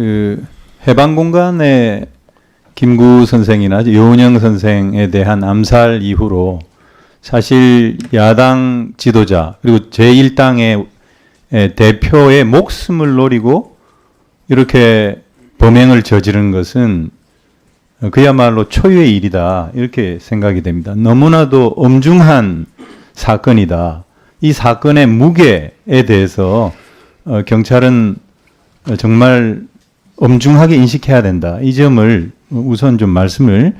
그 해방공간의 김구 선생이나 여운형 선생에 대한 암살 이후로 사실 야당 지도자 그리고 제1당의 대표의 목숨을 노리고 이렇게 범행을 저지른 것은 그야말로 초유의 일이다 이렇게 생각이 됩니다. 너무나도 엄중한 사건이다. 이 사건의 무게에 대해서 경찰은 정말 엄중하게 인식해야 된다. 이 점을 우선 좀 말씀을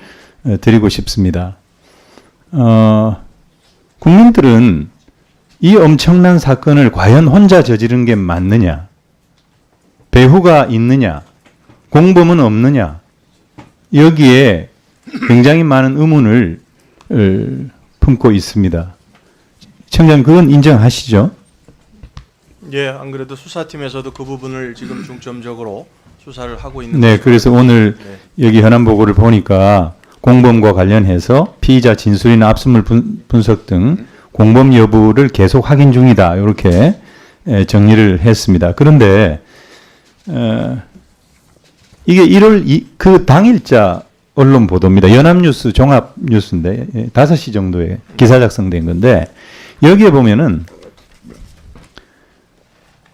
드리고 싶습니다. 국민들은 이 엄청난 사건을 과연 혼자 저지른 게 맞느냐? 배후가 있느냐? 공범은 없느냐? 여기에 굉장히 많은 의문을 품고 있습니다. 청장님 그건 인정하시죠? 예, 안 그래도 수사팀에서도 그 부분을 지금 중점적으로 수사를 하고 있는 네, 거죠. 그래서 오늘 여기 현안 보고를 보니까 공범과 관련해서 피의자 진술이나 압수물 분석 등 공범 여부를 계속 확인 중이다. 이렇게 정리를 했습니다. 그런데 이게 1월 그 당일자 언론 보도입니다. 연합뉴스 종합뉴스인데 5시 정도에 기사 작성된 건데 여기에 보면은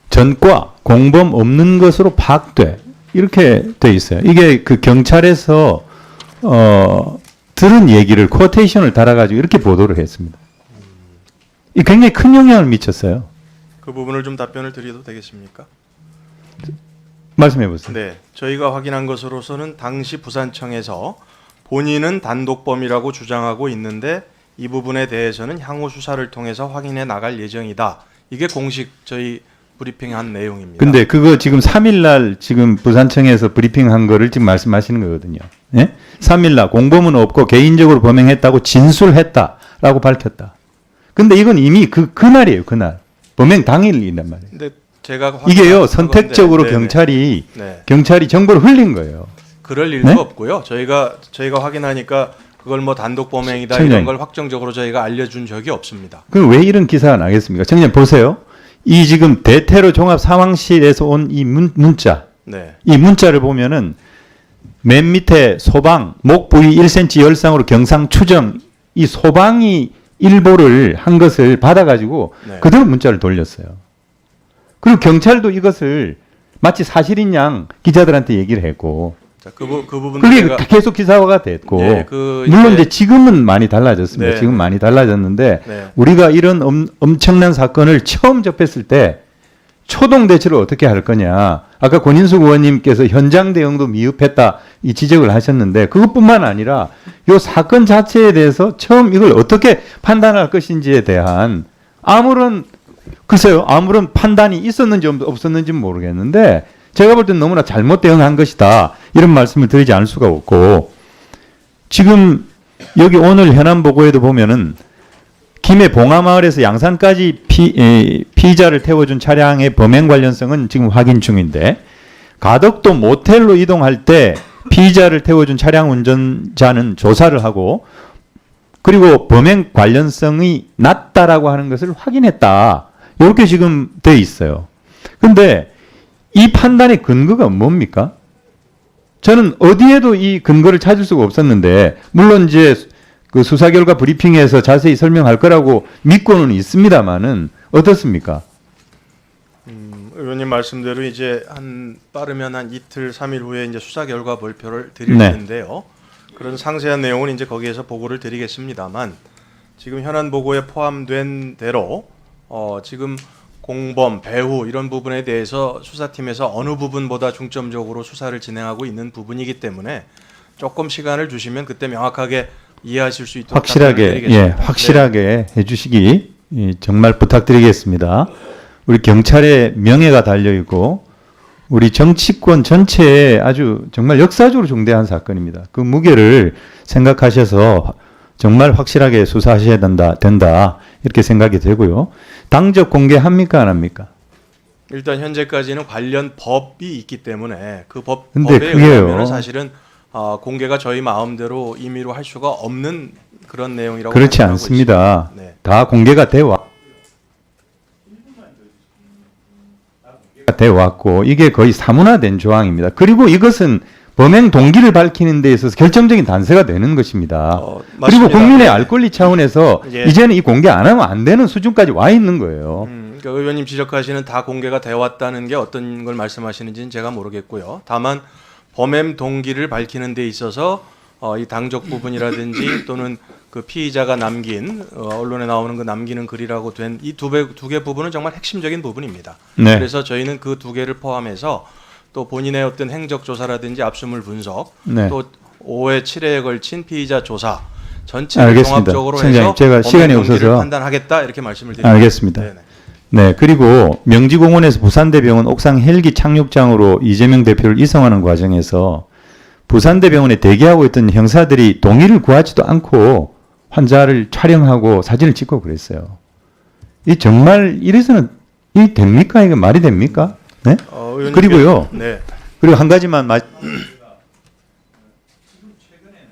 전과 공범 없는 것으로 파악돼 이렇게 돼 있어요. 이게 그 경찰에서 들은 얘기를 쿼테이션을 달아가지고 이렇게 보도를 했습니다. 이 굉장히 큰 영향을 미쳤어요. 그 부분을 좀 답변을 드려도 되겠습니까? 말씀해 보세요. 네, 저희가 확인한 것으로서는 당시 부산청에서 본인은 단독범이라고 주장하고 있는데 이 부분에 대해서는 향후 수사를 통해서 확인해 나갈 예정이다. 이게 공식 저희 브리핑한 내용입니다. 근데 그거 지금 3일 날 지금 부산청에서 브리핑한 거를 지금 말씀하시는 거거든요. 예? 3일 날 공범은 없고 개인적으로 범행했다고 진술했다라고 밝혔다. 근데 이건 이미 그날이에요. 그날. 범행 당일이란 말이에요. 근데 제가 이게요. 선택적으로 건데, 경찰이 정보를 흘린 거예요. 그럴 일도 네? 없고요. 저희가 확인하니까 그걸 뭐 단독 범행이다 청장님. 이런 걸 확정적으로 저희가 알려준 적이 없습니다. 그럼 왜 이런 기사가 나겠습니까? 청장님 보세요. 이 지금 대테러 종합 상황실에서 온 이 문자. 네. 이 문자를 보면은 맨 밑에 소방, 목 부위 1cm 열상으로 경상 추정 이 소방이 일보를 한 것을 받아가지고 네. 그대로 문자를 돌렸어요. 그리고 경찰도 이것을 마치 사실인 양 기자들한테 얘기를 했고 자, 그 부분 그게 계속 기사화가 됐고 네, 물론 이제 지금은 많이 달라졌습니다. 네. 지금 많이 달라졌는데 네. 우리가 이런 엄청난 사건을 처음 접했을 때 초동 대처를 어떻게 할 거냐. 아까 권인숙 의원님께서 현장 대응도 미흡했다 이 지적을 하셨는데 그것뿐만 아니라 이 사건 자체에 대해서 처음 이걸 어떻게 판단할 것인지에 대한 아무런 판단이 있었는지 없었는지는 모르겠는데 제가 볼 때는 너무나 잘못 대응한 것이다. 이런 말씀을 드리지 않을 수가 없고 지금 여기 오늘 현안 보고에도 보면은 김해 봉하마을에서 양산까지 피의자를 태워준 차량의 범행 관련성은 지금 확인 중인데 가덕도 모텔로 이동할 때 피의자를 태워준 차량 운전자는 조사를 하고 그리고 범행 관련성이 낮다라고 하는 것을 확인했다. 이렇게 지금 돼 있어요. 근데 이 판단의 근거가 뭡니까? 저는 어디에도 이 근거를 찾을 수가 없었는데 물론 이제 그 수사 결과 브리핑에서 자세히 설명할 거라고 믿고는 있습니다만은 어떻습니까? 의원님 말씀대로 이제 빠르면 한 이틀 3일 후에 이제 수사 결과 발표를 드릴 텐데요. 그런 상세한 내용은 이제 거기에서 보고를 드리겠습니다만 지금 현안 보고에 포함된 대로 지금 공범, 배후 이런 부분에 대해서 수사팀에서 어느 부분보다 중점적으로 수사를 진행하고 있는 부분이기 때문에 조금 시간을 주시면 그때 명확하게 이해하실 수 있도록 확실하게 해주시기 정말 부탁드리겠습니다. 우리 경찰의 명예가 달려 있고 우리 정치권 전체에 아주 정말 역사적으로 중대한 사건입니다. 그 무게를 생각하셔서 정말 확실하게 수사하셔야 된다 이렇게 생각이 되고요. 당적 공개합니까 안 합니까? 일단 현재까지는 관련 법이 있기 때문에 그 법에 그게요. 의하면 사실은 공개가 저희 마음대로 임의로 할 수가 없는 그런 내용이라고 그렇지 판단하고 않습니다. 있습니다. 네. 다 공개가 되와 돼 왔고 이게 거의 사문화된 조항입니다. 그리고 이것은 범행 동기를 밝히는 데 있어서 결정적인 단서가 되는 것입니다. 그리고 맞습니다. 국민의 네. 알 권리 차원에서 예. 이제는 이 공개 안 하면 안 되는 수준까지 와 있는 거예요. 그러니까 의원님 지적하시는 다 공개가 되어 왔다는 게 어떤 걸 말씀하시는지는 제가 모르겠고요. 다만 범행 동기를 밝히는 데 있어서 이 당적 부분이라든지 또는 그 피의자가 남긴 언론에 나오는 그 남기는 글이라고 된 이 두 개 부분은 정말 핵심적인 부분입니다. 네. 그래서 저희는 그 두 개를 포함해서 또 본인의 어떤 행적 조사라든지 압수물 분석, 네. 또 5회 7회에 걸친 피의자 조사 전체를 알겠습니다. 종합적으로 청장님, 해서 제가 시간이 범행 동기를 없어서 판단하겠다 이렇게 말씀을 드립니다. 알겠습니다. 네네. 네, 그리고 명지공원에서 부산대병원 옥상 헬기 착륙장으로 이재명 대표를 이송하는 과정에서 부산대병원에 대기하고 있던 형사들이 동의를 구하지도 않고 환자를 촬영하고 사진을 찍고 그랬어요. 이 정말 이래서는 이 됩니까? 이거 말이 됩니까? 네? 의원님, 그리고요. 네. 그리고 한 가지만 지금 최근에는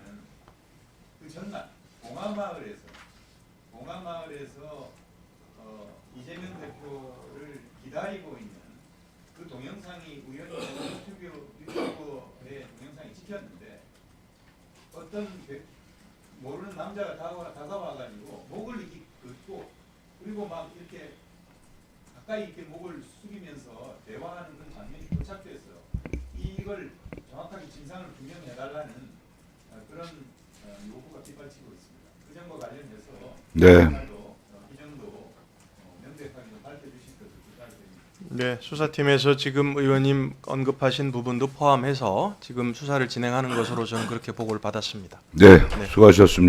그 전날 봉화마을에서 이재명 대표를 기다리고 있는 그 동영상이 우연히 유튜브에 동영상이 찍혔는데 어떤 모르는 남자가 다가와가지고 목을 이렇게 긋고 그리고 막 이렇게 가까이 이렇게 목을 숙이면서 대화하는 그런 장면이 포착됐어요. 이걸 정확하게 진상을 규명해달라는 그런 요구가 빗발치고 있습니다. 그 점과 관련해서 네. 이 정도 명백하게 좀 밝혀주실 것을 부탁드립니다. 네, 수사팀에서 지금 의원님 언급하신 부분도 포함해서 지금 수사를 진행하는 것으로 저는 그렇게 보고를 받았습니다. 네, 수고하셨습니다.